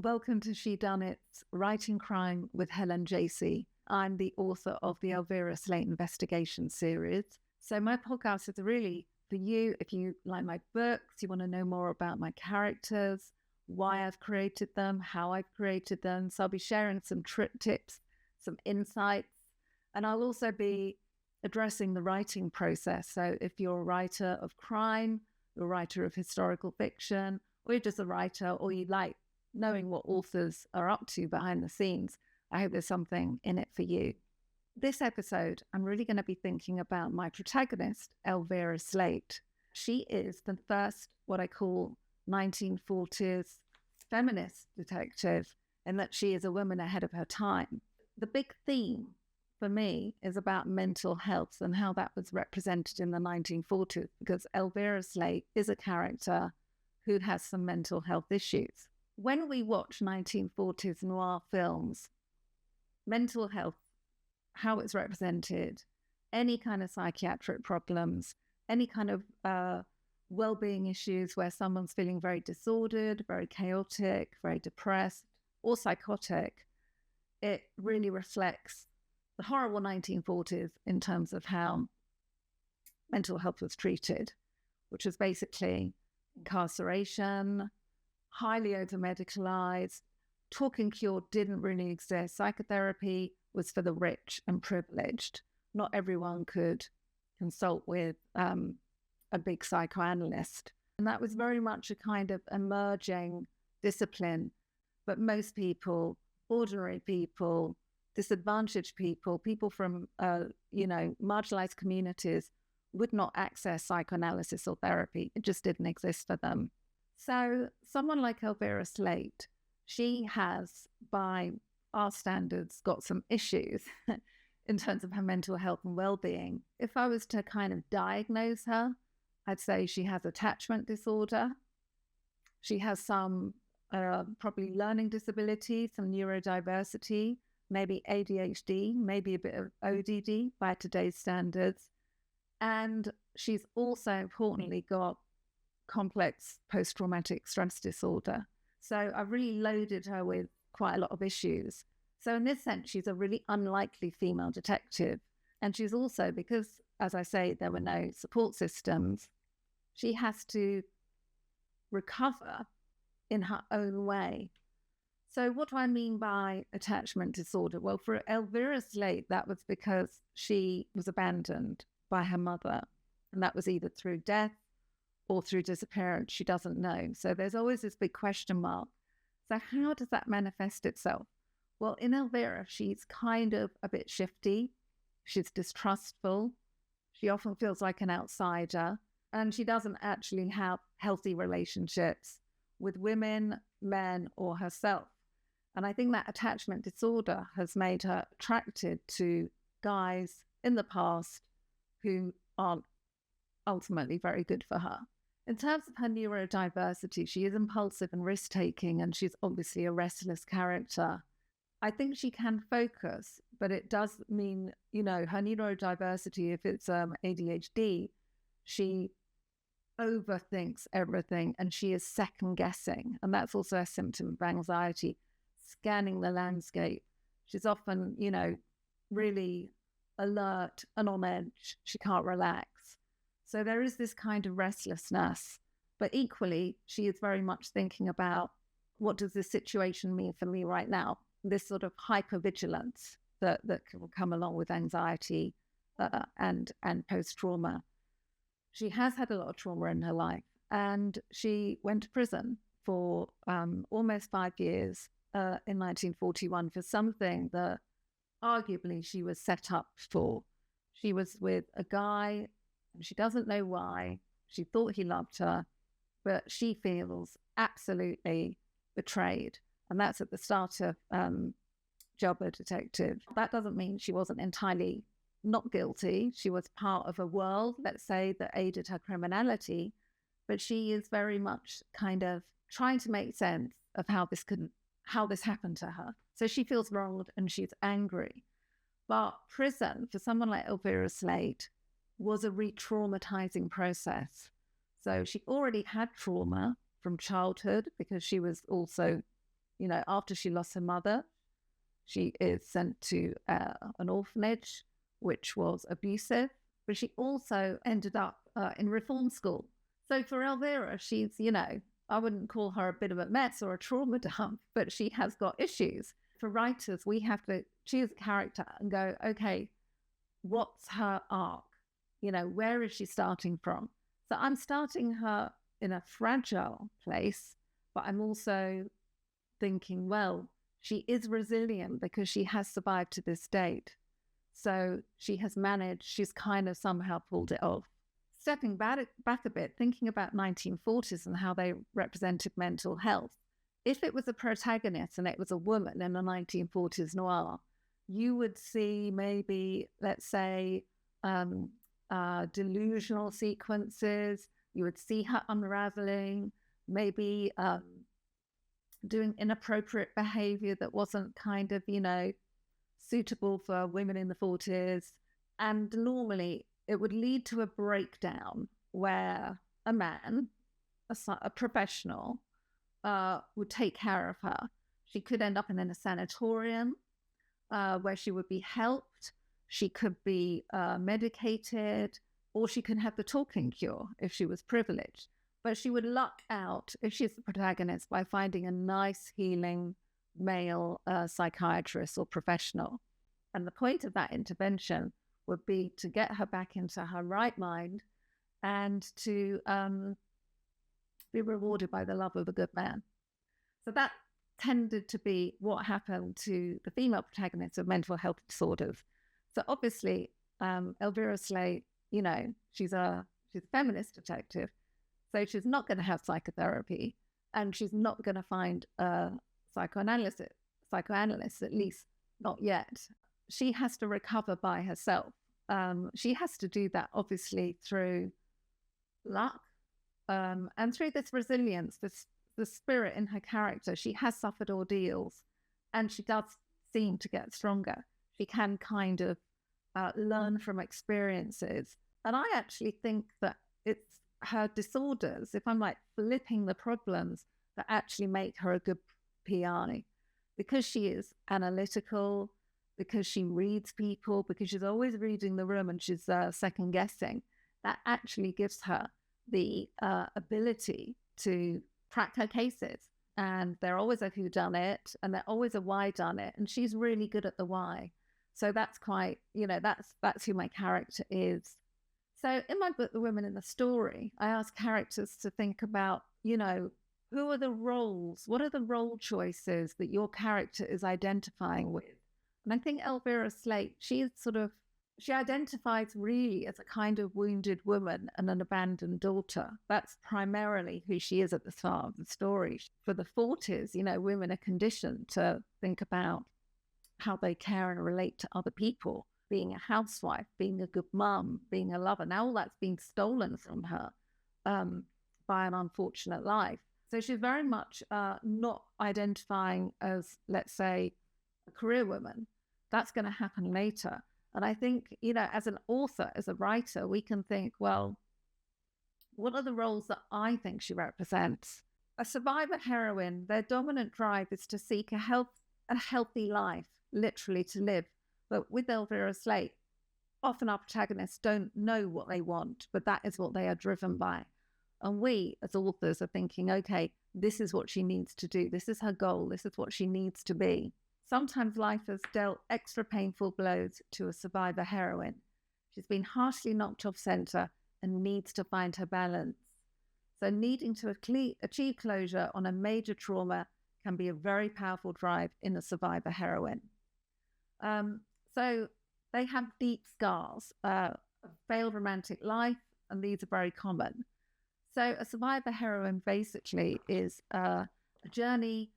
Welcome to Shedunnit's Writing Crime with Helen Jacey. I'm the author of the Elvira Slate Investigations series. So my podcast is really for you if you like my books, you want to know more about my characters, why I've created them, how I've created them. So I'll be sharing some tips, some insights, and I'll also be addressing the writing process. So if you're a writer of crime, you're a writer of historical fiction, or you're just a writer, or you like knowing what authors are up to behind the scenes, I hope there's something in it for you. This episode, I'm really going to be thinking about my protagonist, Elvira Slate. She is the first, what I call 1940s feminist detective, in that she is a woman ahead of her time. The big theme for me is about mental health and how that was represented in the 1940s, because Elvira Slate is a character who has some mental health issues. When we watch 1940s noir films, mental health, how it's represented, any kind of psychiatric problems, any kind of well-being issues where someone's feeling very disordered, very chaotic, very depressed, or psychotic, it really reflects the horrible 1940s in terms of how mental health was treated, which was basically incarceration, highly over-medicalized, talking cure didn't really exist. Psychotherapy was for the rich and privileged. Not everyone could consult with a big psychoanalyst. And that was very much a kind of emerging discipline. But most people, ordinary people, disadvantaged people, people from, marginalized communities would not access psychoanalysis or therapy. It just didn't exist for them. So someone like Elvira Slate, she has, by our standards, got some issues in terms of her mental health and well-being. If I was to kind of diagnose her, I'd say she has attachment disorder. She has some probably learning disability, some neurodiversity, maybe ADHD, maybe a bit of ODD by today's standards. And she's also importantly got complex post-traumatic stress disorder. So I've really loaded her with quite a lot of issues. So in this sense, she's a really unlikely female detective. And she's also, because, as I say, there were no support systems, she has to recover in her own way. So what do I mean by attachment disorder? Well, for Elvira Slate, that was because she was abandoned by her mother. And that was either through death or through disappearance. She doesn't know. So there's always this big question mark. So how does that manifest itself? Well, in Elvira, she's kind of a bit shifty. She's distrustful. She often feels like an outsider. And she doesn't actually have healthy relationships with women, men, or herself. And I think that attachment disorder has made her attracted to guys in the past who aren't ultimately very good for her. In terms of her neurodiversity, she is impulsive and risk-taking, and she's obviously a restless character. I think she can focus, but it does mean, her neurodiversity, if it's ADHD, she overthinks everything and she is second-guessing. And that's also a symptom of anxiety, scanning the landscape. She's often, really alert and on edge. She can't relax. So there is this kind of restlessness, but equally, she is very much thinking about what does this situation mean for me right now? This sort of hypervigilance that will come along with anxiety and post-trauma. She has had a lot of trauma in her life, and she went to prison for almost 5 years in 1941 for something that arguably she was set up for. She was with a guy. She doesn't know why. She thought he loved her, but she feels absolutely betrayed. And that's at the start of Jailbird Detective. That doesn't mean she wasn't entirely not guilty. She was part of a world, let's say, that aided her criminality, but she is very much kind of trying to make sense of how this happened to her. So she feels wronged and she's angry. But prison, for someone like Elvira Slate, was a re-traumatizing process. So she already had trauma from childhood because she was also after she lost her mother, she is sent to an orphanage, which was abusive, but she also ended up in reform school. So for Elvira, she's, I wouldn't call her a bit of a mess or a trauma dump, but she has got issues. For writers, we have to choose a character and go, okay, what's her arc? Where is she starting from? So I'm starting her in a fragile place, but I'm also thinking, well, she is resilient because she has survived to this date. So she has managed, she's kind of somehow pulled it off. Stepping back a bit, thinking about 1940s and how they represented mental health. If it was a protagonist and it was a woman in a 1940s noir, you would see maybe, let's say, delusional sequences. You would see her unraveling, maybe doing inappropriate behavior that wasn't kind of, suitable for women in the 40s. And normally it would lead to a breakdown where a man, a professional, would take care of her. She could end up in a sanatorium where she would be helped. She could be medicated, or she can have the talking cure if she was privileged. But she would luck out, if she's the protagonist, by finding a nice, healing male psychiatrist or professional. And the point of that intervention would be to get her back into her right mind and to be rewarded by the love of a good man. So that tended to be what happened to the female protagonists of mental health disorders. So obviously, Elvira Slate, she's a feminist detective, so she's not going to have psychotherapy, and she's not going to find a psychoanalyst, at least not yet. She has to recover by herself. She has to do that, obviously, through luck and through this resilience, the spirit in her character. She has suffered ordeals, and she does seem to get stronger. She can kind of learn from experiences. And I actually think that it's her disorders, if I'm like flipping the problems, that actually make her a good PI, because she is analytical, because she reads people, because she's always reading the room and she's second guessing. That actually gives her the ability to crack her cases. And they're always a whodunit, and they're always a whydunit, and she's really good at the why. So that's quite, that's who my character is. So in my book, The Women in the Story, I ask characters to think about, who are the roles? What are the role choices that your character is identifying with? And I think Elvira Slate, she identifies really as a kind of wounded woman and an abandoned daughter. That's primarily who she is at the start of the story. For the 40s, women are conditioned to think about how they care and relate to other people, being a housewife, being a good mum, being a lover. Now all that's being stolen from her by an unfortunate life. So she's very much not identifying as, let's say, a career woman. That's going to happen later. And I think, as an author, as a writer, we can think, well, what are the roles that I think she represents? A survivor heroine, their dominant drive is to seek a healthy life, literally to live. But with Elvira Slate, often our protagonists don't know what they want, but that is what they are driven by. And we, as authors, are thinking, okay, this is what she needs to do. This is her goal. This is what she needs to be. Sometimes life has dealt extra painful blows to a survivor heroine. She's been harshly knocked off center and needs to find her balance. So needing to achieve closure on a major trauma can be a very powerful drive in a survivor heroine. So they have deep scars, a failed romantic life, and these are very common. So a survivor heroine basically is a journey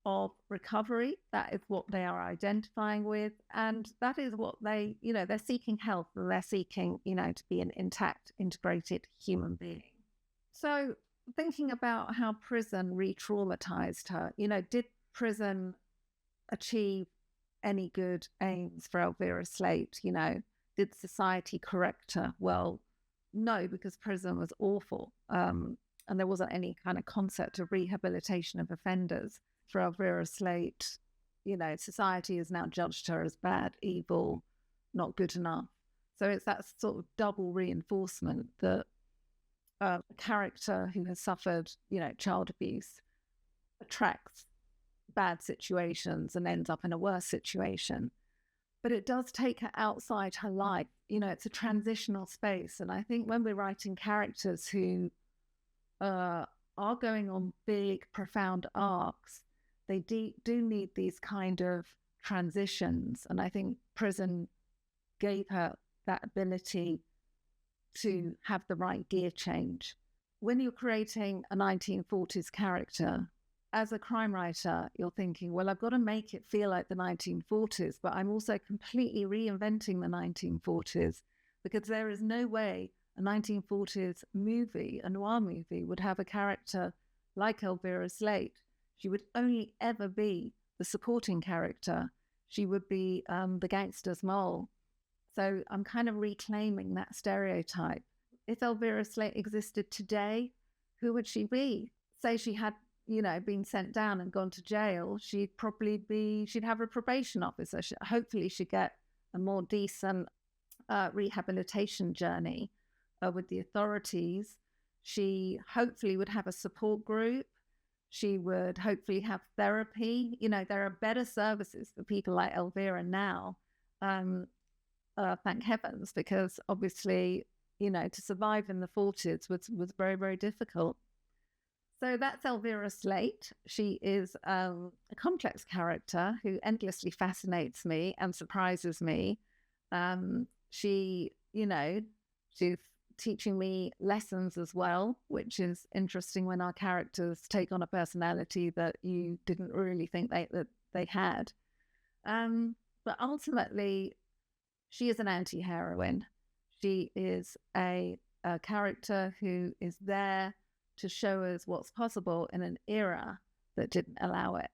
of recovery. That is what they are identifying with, and that is what they, they're seeking health, and they're seeking, to be an intact, integrated human being. So thinking about how prison re-traumatized her, did prison achieve any good aims for Elvira Slate? Did society correct her? Well, no, because prison was awful, and there wasn't any kind of concept of rehabilitation of offenders. for Elvira Slate, society has now judged her as bad, evil, not good enough. So it's that sort of double reinforcement that a character who has suffered, child abuse attracts bad situations and ends up in a worse situation. But it does take her outside her life. It's a transitional space. And I think when we're writing characters who are going on big, profound arcs, they do need these kind of transitions. And I think prison gave her that ability to have the right gear change. When you're creating a 1940s character, as a crime writer, you're thinking, well, I've got to make it feel like the 1940s, but I'm also completely reinventing the 1940s, because there is no way a 1940s movie, a noir movie, would have a character like Elvira Slate. She would only ever be the supporting character. She would be the gangster's mole. So I'm kind of reclaiming that stereotype. If Elvira Slate existed today, who would she be? Say she had, been sent down and gone to jail, she'd have a probation officer. Hopefully she'd get a more decent rehabilitation journey with the authorities. She hopefully would have a support group. She would hopefully have therapy. There are better services for people like Elvira now. Thank heavens, because obviously, to survive in the 40s was very, very difficult. So that's Elvira Slate. She is a complex character who endlessly fascinates me and surprises me. She's teaching me lessons as well, which is interesting when our characters take on a personality that you didn't really think that they had. But ultimately, she is an anti-heroine. She is a character who is there to show us what's possible in an era that didn't allow it.